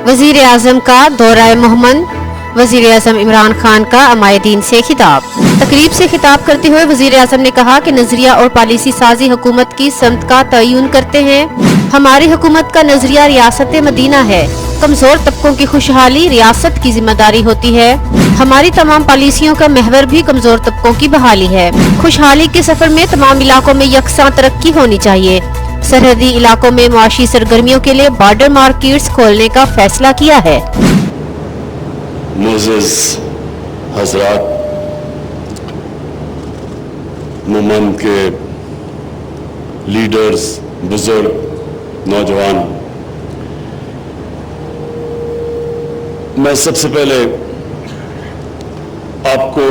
وزیر اعظم کا دورہ مہمن، وزیر اعظم عمران خان کا عمائدین سے خطاب۔ تقریب سے خطاب کرتے ہوئے وزیر اعظم نے کہا کہ نظریہ اور پالیسی سازی حکومت کی سمت کا تعین کرتے ہیں۔ ہماری حکومت کا نظریہ ریاست مدینہ ہے۔ کمزور طبقوں کی خوشحالی ریاست کی ذمہ داری ہوتی ہے۔ ہماری تمام پالیسیوں کا محور بھی کمزور طبقوں کی بحالی ہے۔ خوشحالی کے سفر میں تمام علاقوں میں یکساں ترقی ہونی چاہیے۔ سرحدی علاقوں میں معاشی سرگرمیوں کے لیے بارڈر مارکیٹس کھولنے کا فیصلہ کیا ہے۔ معزز حضرات، ممن کے لیڈرز، بزرگ، نوجوان، میں سب سے پہلے آپ کو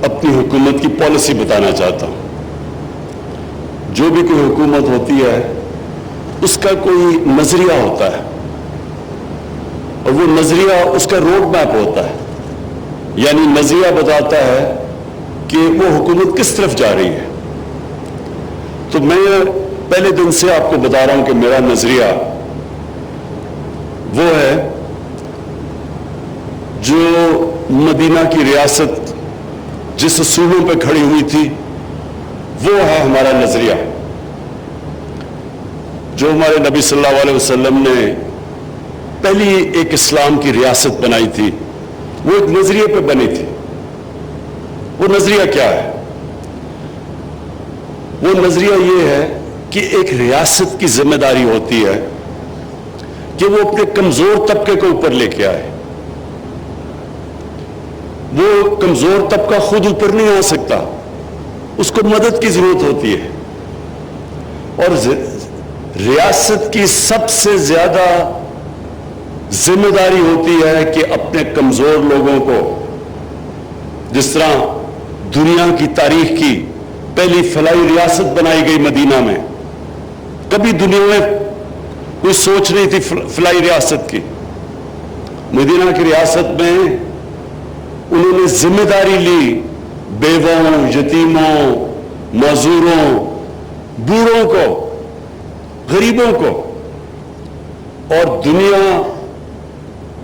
اپنی حکومت کی پالیسی بتانا چاہتا ہوں۔ جو بھی کوئی حکومت ہوتی ہے اس کا کوئی نظریہ ہوتا ہے، اور وہ نظریہ اس کا روڈ میپ ہوتا ہے، یعنی نظریہ بتاتا ہے کہ وہ حکومت کس طرف جا رہی ہے۔ تو میں پہلے دن سے آپ کو بتا رہا ہوں کہ میرا نظریہ وہ ہے جو مدینہ کی ریاست جس اصولوں پہ کھڑی ہوئی تھی وہ ہے ہمارا نظریہ۔ جو ہمارے نبی صلی اللہ علیہ وسلم نے پہلی ایک اسلام کی ریاست بنائی تھی، وہ ایک نظریے پہ بنی تھی۔ وہ نظریہ کیا ہے؟ وہ نظریہ یہ ہے کہ ایک ریاست کی ذمہ داری ہوتی ہے کہ وہ اپنے کمزور طبقے کو اوپر لے کے آئے۔ وہ کمزور طبقہ خود اوپر نہیں آ سکتا، اس کو مدد کی ضرورت ہوتی ہے۔ اور ریاست کی سب سے زیادہ ذمہ داری ہوتی ہے کہ اپنے کمزور لوگوں کو، جس طرح دنیا کی تاریخ کی پہلی فلاحی ریاست بنائی گئی مدینہ میں، کبھی دنیا میں کوئی سوچ نہیں تھی فلاحی ریاست کی۔ مدینہ کی ریاست میں انہوں نے ذمہ داری لی بیووں، یتیموں، معذوروں، بوڑھوں کو، غریبوں کو۔ اور دنیا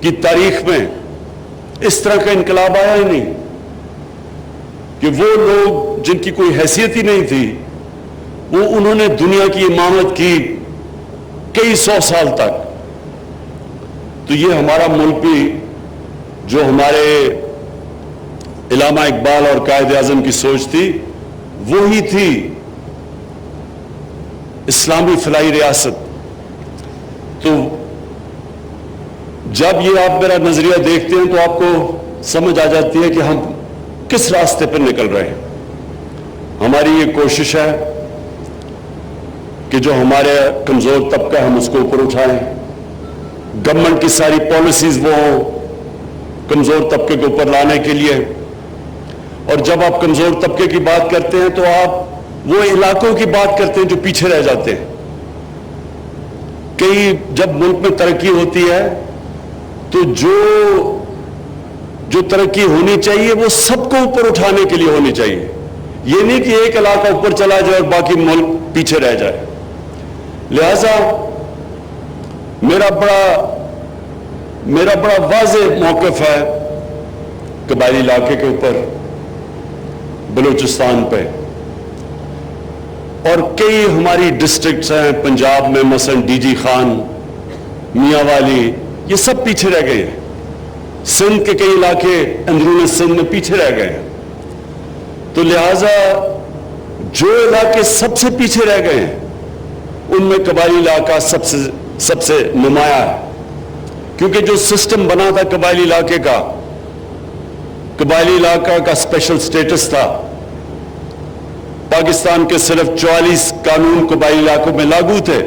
کی تاریخ میں اس طرح کا انقلاب آیا ہی نہیں کہ وہ لوگ جن کی کوئی حیثیت ہی نہیں تھی، وہ انہوں نے دنیا کی امامت کی کئی سو سال تک۔ تو یہ ہمارا ملک بھی، جو ہمارے علامہ اقبال اور قائد اعظم کی سوچ تھی، وہی تھی اسلامی فلاحی ریاست۔ تو جب یہ آپ میرا نظریہ دیکھتے ہیں تو آپ کو سمجھ آ جاتی ہے کہ ہم کس راستے پر نکل رہے ہیں۔ ہماری یہ کوشش ہے کہ جو ہمارے کمزور طبقہ ہم اس کو اوپر اٹھائیں۔ گورنمنٹ کی ساری پالیسیز وہ کمزور طبقے کو اوپر لانے کے لیے۔ اور جب آپ کمزور طبقے کی بات کرتے ہیں تو آپ وہ علاقوں کی بات کرتے ہیں جو پیچھے رہ جاتے ہیں۔ کئی جب ملک میں ترقی ہوتی ہے تو جو ترقی ہونی چاہیے وہ سب کو اوپر اٹھانے کے لیے ہونی چاہیے۔ یہ نہیں کہ ایک علاقہ اوپر چلا جائے اور باقی ملک پیچھے رہ جائے۔ لہذا میرا بڑا واضح موقف ہے قبائلی علاقے کے اوپر، بلوچستان پہ، اور کئی ہماری ڈسٹرکٹس ہیں پنجاب میں، مثلا ڈی جی خان، میاں والی، یہ سب پیچھے رہ گئے ہیں۔ سندھ کے کئی علاقے اندرون سندھ میں پیچھے رہ گئے ہیں۔ تو لہذا جو علاقے سب سے پیچھے رہ گئے ہیں ان میں قبائلی علاقہ سب سے نمایاں ہے، کیونکہ جو سسٹم بنا تھا قبائلی علاقے کا، قبائلی علاقہ کا اسپیشل سٹیٹس تھا۔ پاکستان کے صرف 44 قانون قبائلی علاقوں میں لاگو تھے۔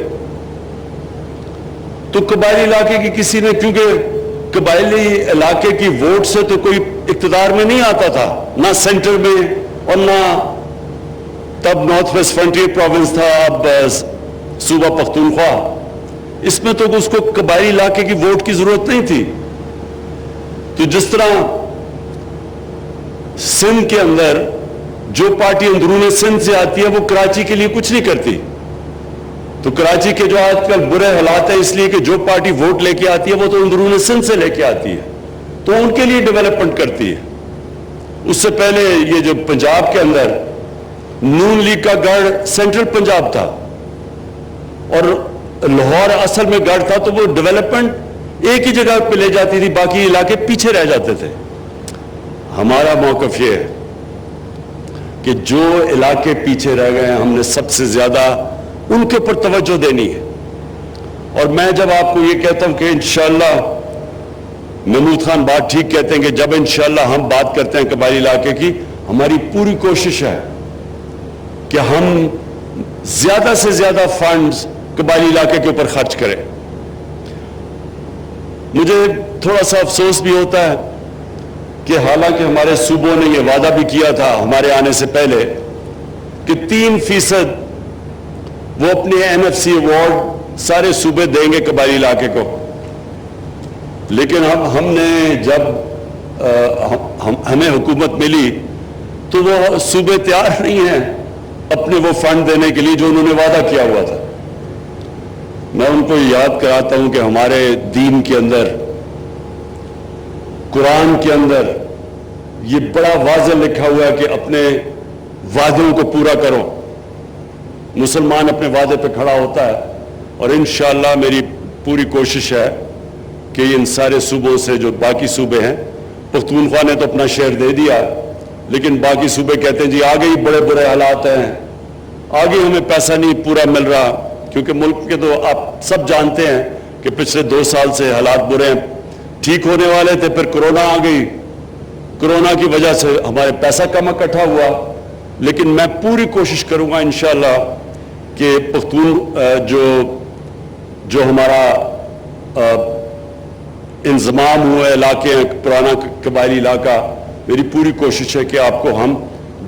تو قبائلی علاقے کی کسی نے، کیونکہ قبائلی علاقے کی ووٹ سے تو کوئی اقتدار میں نہیں آتا تھا، نہ سینٹر میں اور نہ تب نارتھ ویسٹ فرنٹیئر پروونس تھا، اب صوبہ پختونخوا۔ اس میں تو اس کو قبائلی علاقے کی ووٹ کی ضرورت نہیں تھی۔ تو جس طرح سندھ کے اندر جو پارٹی اندرون سندھ سے آتی ہے وہ کراچی کے لیے کچھ نہیں کرتی، تو کراچی کے جو آج کل برے حالات ہیں اس لیے کہ جو پارٹی ووٹ لے کے آتی ہے وہ تو اندرون سندھ سے لے کے آتی ہے، تو ان کے لیے ڈیولپمنٹ کرتی ہے۔ اس سے پہلے یہ جو پنجاب کے اندر نون لیگ کا گڑھ سینٹرل پنجاب تھا اور لاہور اصل میں گڑھ تھا، تو وہ ڈیولپمنٹ ایک ہی جگہ پہ لے جاتی تھی، باقی علاقے پیچھے رہ جاتے تھے۔ ہمارا موقف یہ ہے کہ جو علاقے پیچھے رہ گئے ہیں ہم نے سب سے زیادہ ان کے اوپر توجہ دینی ہے۔ اور میں جب آپ کو یہ کہتا ہوں کہ انشاءاللہ محمود خان بات ٹھیک کہتے ہیں کہ جب انشاءاللہ ہم بات کرتے ہیں قبائلی علاقے کی، ہماری پوری کوشش ہے کہ ہم زیادہ سے زیادہ فنڈز قبائلی علاقے کے اوپر خرچ کریں۔ مجھے تھوڑا سا افسوس بھی ہوتا ہے کہ حالانکہ ہمارے صوبوں نے یہ وعدہ بھی کیا تھا ہمارے آنے سے پہلے کہ 3% وہ اپنے NFC ایوارڈ سارے صوبے دیں گے قبائلی علاقے کو، لیکن ہم نے جب ہمیں حکومت ملی تو وہ صوبے تیار نہیں ہیں اپنے وہ فنڈ دینے کے لیے جو انہوں نے وعدہ کیا ہوا تھا۔ میں ان کو یاد کراتا ہوں کہ ہمارے دین کے اندر، قرآن کے اندر یہ بڑا واضح لکھا ہوا ہے کہ اپنے وعدوں کو پورا کرو۔ مسلمان اپنے وعدے پہ کھڑا ہوتا ہے، اور انشاءاللہ میری پوری کوشش ہے کہ ان سارے صوبوں سے جو باقی صوبے ہیں، پختونخوا نے تو اپنا شیئر دے دیا، لیکن باقی صوبے کہتے ہیں جی آگے ہی بڑے برے حالات ہیں، آگے ہمیں پیسہ نہیں پورا مل رہا، کیونکہ ملک کے تو آپ سب جانتے ہیں کہ پچھلے 2 سال سے حالات برے ہیں، ٹھیک ہونے والے تھے، پھر کورونا آ گئی، کورونا کی وجہ سے ہمارے پیسہ کم اکٹھا ہوا، لیکن میں پوری کوشش کروں گا انشاءاللہ کہ پختون جو ہمارا انضمام ہوئے علاقے ہیں، پرانا قبائلی علاقہ، میری پوری کوشش ہے کہ آپ کو ہم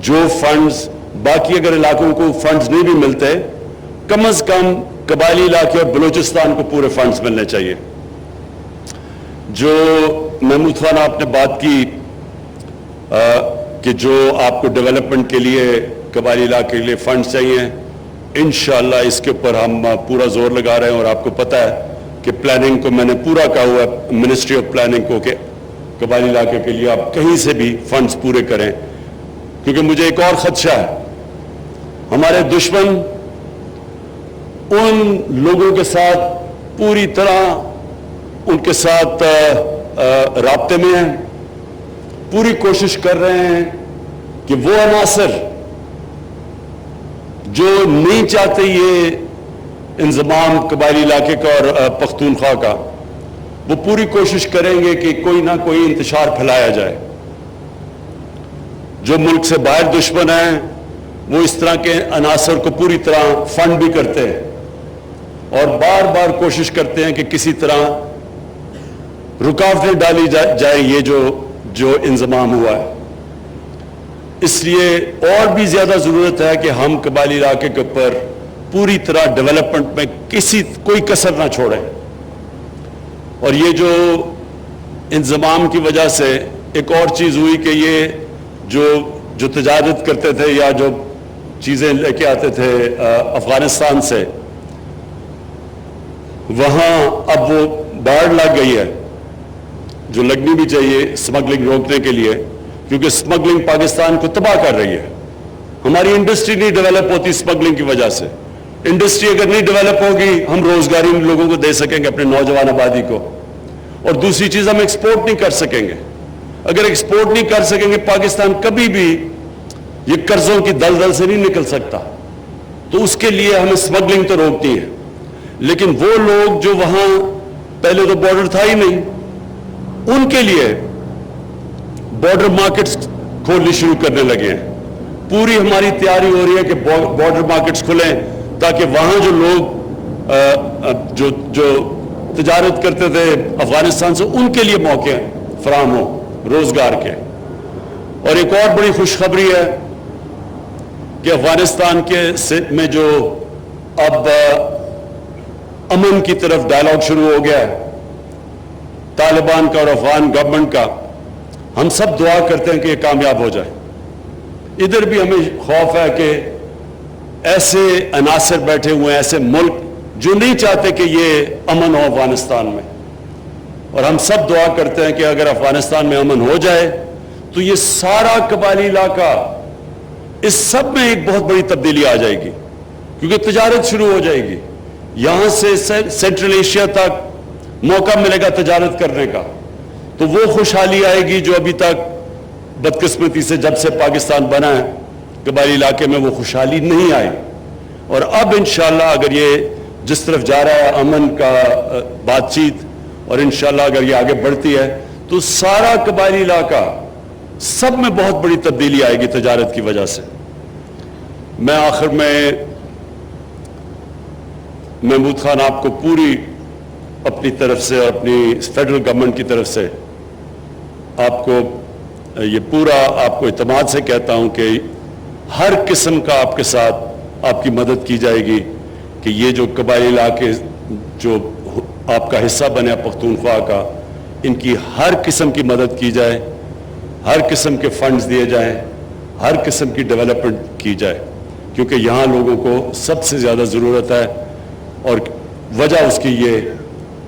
جو فنڈز، باقی اگر علاقوں کو فنڈز نہیں بھی ملتے، کم از کم قبائلی علاقے اور بلوچستان کو پورے فنڈز ملنے چاہیے۔ جو محمود خان آپ نے بات کی کہ جو آپ کو ڈیولپمنٹ کے لیے قبائلی علاقے کے لیے فنڈز چاہیے، انشاءاللہ اس کے اوپر ہم پورا زور لگا رہے ہیں، اور آپ کو پتہ ہے کہ پلاننگ کو میں نے پورا کہا ہوا ہے منسٹری آف پلاننگ کو کہ قبائلی علاقے کے لیے آپ کہیں سے بھی فنڈز پورے کریں، کیونکہ مجھے ایک اور خدشہ ہے، ہمارے دشمن ان لوگوں کے ساتھ پوری طرح ان کے ساتھ رابطے میں ہیں، پوری کوشش کر رہے ہیں کہ وہ عناصر جو نہیں چاہتے یہ انضمام قبائلی علاقے کا اور پختونخوا کا، وہ پوری کوشش کریں گے کہ کوئی نہ کوئی انتشار پھیلایا جائے۔ جو ملک سے باہر دشمن ہیں وہ اس طرح کے عناصر کو پوری طرح فنڈ بھی کرتے ہیں اور بار بار کوشش کرتے ہیں کہ کسی طرح رکاوٹیں ڈالی جائیں یہ جو انضمام ہوا ہے۔ اس لیے اور بھی زیادہ ضرورت ہے کہ ہم قبائلی علاقے کے اوپر پوری طرح ڈیولپمنٹ میں کوئی کسر نہ چھوڑیں، اور یہ جو انضمام کی وجہ سے ایک اور چیز ہوئی کہ یہ جو تجارت کرتے تھے یا جو چیزیں لے کے آتے تھے افغانستان سے، وہاں اب وہ باڑ لگ گئی ہے جو لگنی بھی چاہیے اسمگلنگ روکنے کے لیے، کیونکہ اسمگلنگ پاکستان کو تباہ کر رہی ہے۔ ہماری انڈسٹری نہیں ڈیولپ ہوتی اسمگلنگ کی وجہ سے۔ انڈسٹری اگر نہیں ڈیولپ ہوگی ہم روزگاری ان لوگوں کو دے سکیں گے اپنے نوجوان آبادی کو، اور دوسری چیز ہم ایکسپورٹ نہیں کر سکیں گے۔ اگر ایکسپورٹ نہیں کر سکیں گے پاکستان کبھی بھی یہ قرضوں کی دلدل سے نہیں نکل سکتا، تو اس کے لیے ہمیں اسمگلنگ تو روکتی ہے۔ لیکن وہ لوگ جو وہاں پہلے تو بارڈر تھا ہی نہیں، ان کے لیے بارڈر مارکیٹس کھولنی شروع کرنے لگے ہیں۔ پوری ہماری تیاری ہو رہی ہے کہ بارڈر مارکیٹس کھلیں تاکہ وہاں جو لوگ جو تجارت کرتے تھے افغانستان سے ان کے لیے موقع فراہم ہو روزگار کے۔ اور ایک اور بڑی خوشخبری ہے کہ افغانستان میں جو اب امن کی طرف ڈائلاگ شروع ہو گیا ہے طالبان کا اور افغان گورنمنٹ کا، ہم سب دعا کرتے ہیں کہ یہ کامیاب ہو جائے۔ ادھر بھی ہمیں خوف ہے کہ ایسے عناصر بیٹھے ہوئے ہیں, ایسے ملک جو نہیں چاہتے کہ یہ امن ہو افغانستان میں, اور ہم سب دعا کرتے ہیں کہ اگر افغانستان میں امن ہو جائے تو یہ سارا قبائلی علاقہ, اس سب میں ایک بہت بڑی تبدیلی آ جائے گی, کیونکہ تجارت شروع ہو جائے گی. یہاں سے سینٹرل ایشیا تک موقع ملے گا تجارت کرنے کا, تو وہ خوشحالی آئے گی جو ابھی تک بدقسمتی سے جب سے پاکستان بنا ہے قبائلی علاقے میں وہ خوشحالی نہیں آئی. اور اب انشاءاللہ اگر یہ جس طرف جا رہا ہے امن کا بات چیت, اور انشاءاللہ اگر یہ آگے بڑھتی ہے تو سارا قبائلی علاقہ سب میں بہت بڑی تبدیلی آئے گی تجارت کی وجہ سے. میں آخر میں محمود خان آپ کو پوری اپنی طرف سے اور اپنی فیڈرل گورنمنٹ کی طرف سے آپ کو یہ پورا آپ کو اعتماد سے کہتا ہوں کہ ہر قسم کا آپ کے ساتھ آپ کی مدد کی جائے گی کہ یہ جو قبائلی علاقے جو آپ کا حصہ بنے پختونخوا کا, ان کی ہر قسم کی مدد کی جائے, ہر قسم کے فنڈز دیے جائیں, ہر قسم کی ڈیولپمنٹ کی جائے, کیونکہ یہاں لوگوں کو سب سے زیادہ ضرورت ہے. اور وجہ اس کی یہ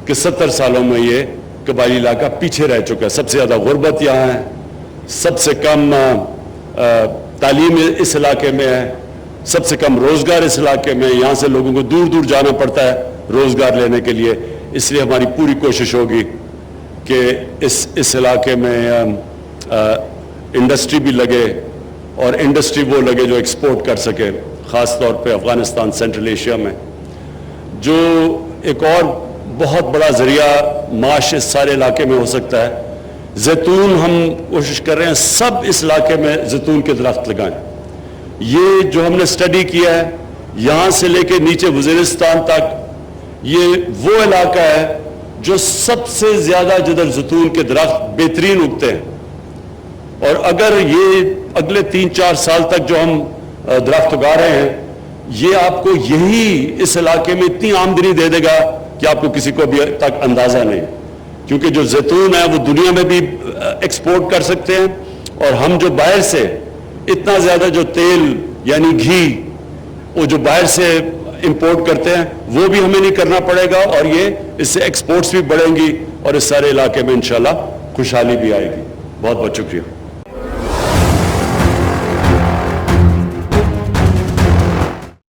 کہ 70 سالوں میں یہ قبائلی علاقہ پیچھے رہ چکا ہے. سب سے زیادہ غربت یہاں ہے, سب سے کم تعلیم اس علاقے میں ہے, سب سے کم روزگار اس علاقے میں. یہاں سے لوگوں کو دور دور جانا پڑتا ہے روزگار لینے کے لیے. اس لیے ہماری پوری کوشش ہوگی کہ اس علاقے میں انڈسٹری بھی لگے, اور انڈسٹری وہ لگے جو ایکسپورٹ کر سکے, خاص طور پہ افغانستان سینٹرل ایشیا میں. جو ایک اور بہت بڑا ذریعہ معاش اس سارے علاقے میں ہو سکتا ہے, زیتون. ہم کوشش کر رہے ہیں سب اس علاقے میں زیتون کے درخت لگائیں. یہ جو ہم نے اسٹڈی کیا ہے یہاں سے لے کے نیچے وزیرستان تک, یہ وہ علاقہ ہے جو سب سے زیادہ جدھر زیتون کے درخت بہترین اگتے ہیں. اور اگر یہ اگلے 3-4 سال تک جو ہم درخت اگا رہے ہیں, یہ آپ کو یہی اس علاقے میں اتنی آمدنی دے دے گا کہ آپ کو کسی کو ابھی تک اندازہ نہیں, کیونکہ جو زیتون ہے وہ دنیا میں بھی ایکسپورٹ کر سکتے ہیں, اور ہم جو باہر سے اتنا زیادہ جو تیل یعنی گھی وہ جو باہر سے امپورٹ کرتے ہیں وہ بھی ہمیں نہیں کرنا پڑے گا, اور یہ اس سے ایکسپورٹس بھی بڑھیں گی, اور اس سارے علاقے میں انشاءاللہ خوشحالی بھی آئے گی. بہت بہت شکریہ.